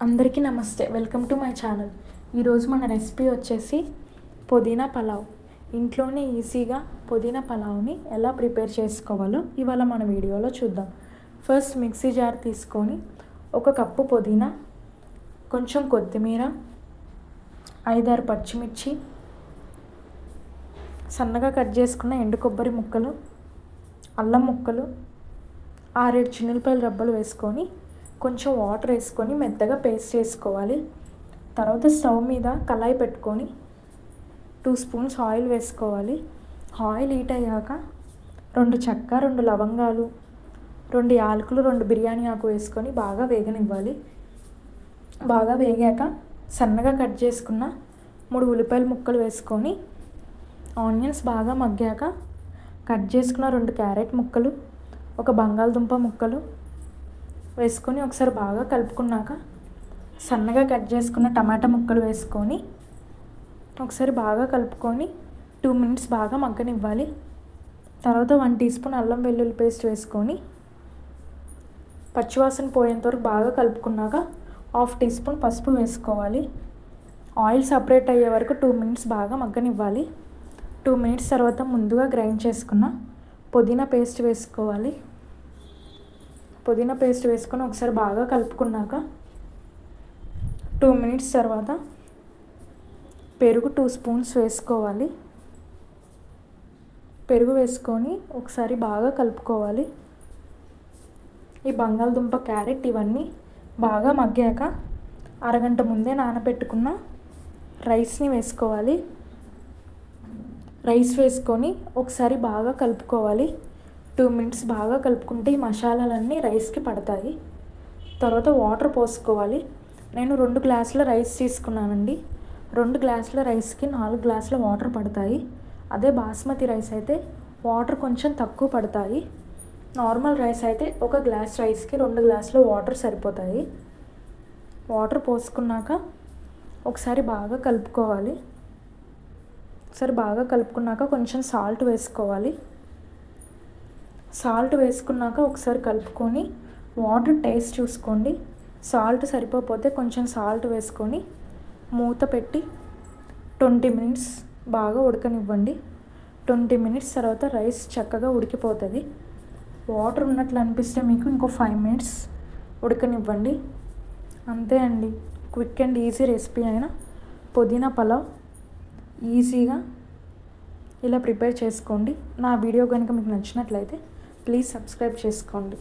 అందరికీ నమస్తే. Welcome to my channel. ఈరోజు మన రెసిపీ వచ్చేసి పుదీనా పలావ్. ఇంట్లోనే ఈజీగా పుదీనా పలావ్ని ఎలా ప్రిపేర్ చేసుకోవాలో ఇవాళ మన వీడియోలో చూద్దాం. ఫస్ట్ మిక్సీ జార్ తీసుకొని 1 కప్పు పుదీనా, కొంచెం కొత్తిమీర, 5-6 పచ్చిమిర్చి, సన్నగా కట్ చేసుకున్న ఎండు కొబ్బరి ముక్కలు, అల్లం ముక్కలు, 6-7 చిన్నులపాయల రబ్బలు వేసుకొని కొంచెం వాటర్ వేసుకొని మెత్తగా పేస్ట్ చేసుకోవాలి. తర్వాత స్టవ్ మీద కళాయి పెట్టుకొని 2 స్పూన్స్ ఆయిల్ వేసుకోవాలి. ఆయిల్ హీట్ అయ్యాక 2 చెక్క, 2 లవంగాలు, 2 యాలకులు, 2 బిర్యానీ ఆకు వేసుకొని బాగా వేగనివ్వాలి. బాగా వేగాక సన్నగా కట్ చేసుకున్న 3 ఉల్లిపాయల ముక్కలు వేసుకొని ఆనియన్స్ బాగా మగ్గాక కట్ చేసుకున్న 2 క్యారెట్ ముక్కలు, 1 బంగాళదుంప ముక్కలు వేసుకొని ఒకసారి బాగా కలుపుకున్నాక సన్నగా కట్ చేసుకున్న టమాటా ముక్కలు వేసుకొని ఒకసారి బాగా కలుపుకొని 2 మినిట్స్ బాగా మగ్గనివ్వాలి. తర్వాత 1 టీ స్పూన్ అల్లం వెల్లుల్లి పేస్ట్ వేసుకొని పచ్చివాసన పోయేంత వరకు బాగా కలుపుకున్నాక 1/2 టీ స్పూన్ పసుపు వేసుకోవాలి. ఆయిల్ సపరేట్ అయ్యే వరకు 2 మినిట్స్ బాగా మగ్గనివ్వాలి. 2 మినిట్స్ తర్వాత ముందుగా గ్రైండ్ చేసుకున్న పుదీనా పేస్ట్ వేసుకోవాలి. పుదీనా పేస్ట్ వేసుకొని ఒకసారి బాగా కలుపుకున్నాక 2 మినిట్స్ తర్వాత పెరుగు 2 స్పూన్స్ వేసుకోవాలి. పెరుగు వేసుకొని ఒకసారి బాగా కలుపుకోవాలి. ఈ బంగాళదుంప, క్యారెట్ ఇవన్నీ బాగా మగ్గాక అరగంట ముందే నానబెట్టుకున్న రైస్ని వేసుకోవాలి. రైస్ వేసుకొని ఒకసారి బాగా కలుపుకోవాలి. 2 మినిట్స్ బాగా కలుపుకుంటే ఈ మసాలాలన్నీ రైస్కి పడతాయి. తర్వాత వాటర్ పోసుకోవాలి. నేను 2 గ్లాసుల రైస్ తీసుకున్నానండి. 2 గ్లాసుల రైస్కి 4 గ్లాసుల వాటర్ పడతాయి. అదే బాస్మతి రైస్ అయితే వాటర్ కొంచెం తక్కువ పడతాయి. నార్మల్ రైస్ అయితే 1 గ్లాస్ రైస్కి 2 గ్లాసుల వాటర్ సరిపోతాయి. వాటర్ పోసుకున్నాక ఒకసారి బాగా కలుపుకోవాలి. ఒకసారి బాగా కలుపుకున్నాక కొంచెం సాల్ట్ వేసుకోవాలి. సాల్ట్ వేసుకున్నాక ఒకసారి కలుపుకొని వాటర్ టేస్ట్ చూసుకోండి. సాల్ట్ సరిపోతే కొంచెం సాల్ట్ వేసుకొని మూత పెట్టి 20 మినిట్స్ బాగా ఉడకనివ్వండి. 20 మినిట్స్ తర్వాత రైస్ చక్కగా ఉడికిపోతుంది. వాటర్ ఉన్నట్లు అనిపిస్తే మీకు ఇంకో 5 మినిట్స్ ఉడకనివ్వండి. అంతే అండి. క్విక్ అండ్ ఈజీ రెసిపీ అయిన పుదీనా పలావ్ ఈజీగా ఇలా ప్రిపేర్ చేసుకోండి. నా వీడియో కనుక మీకు నచ్చినట్లయితే ప్లీజ్ సబ్స్క్రైబ్ చేసుకోండి.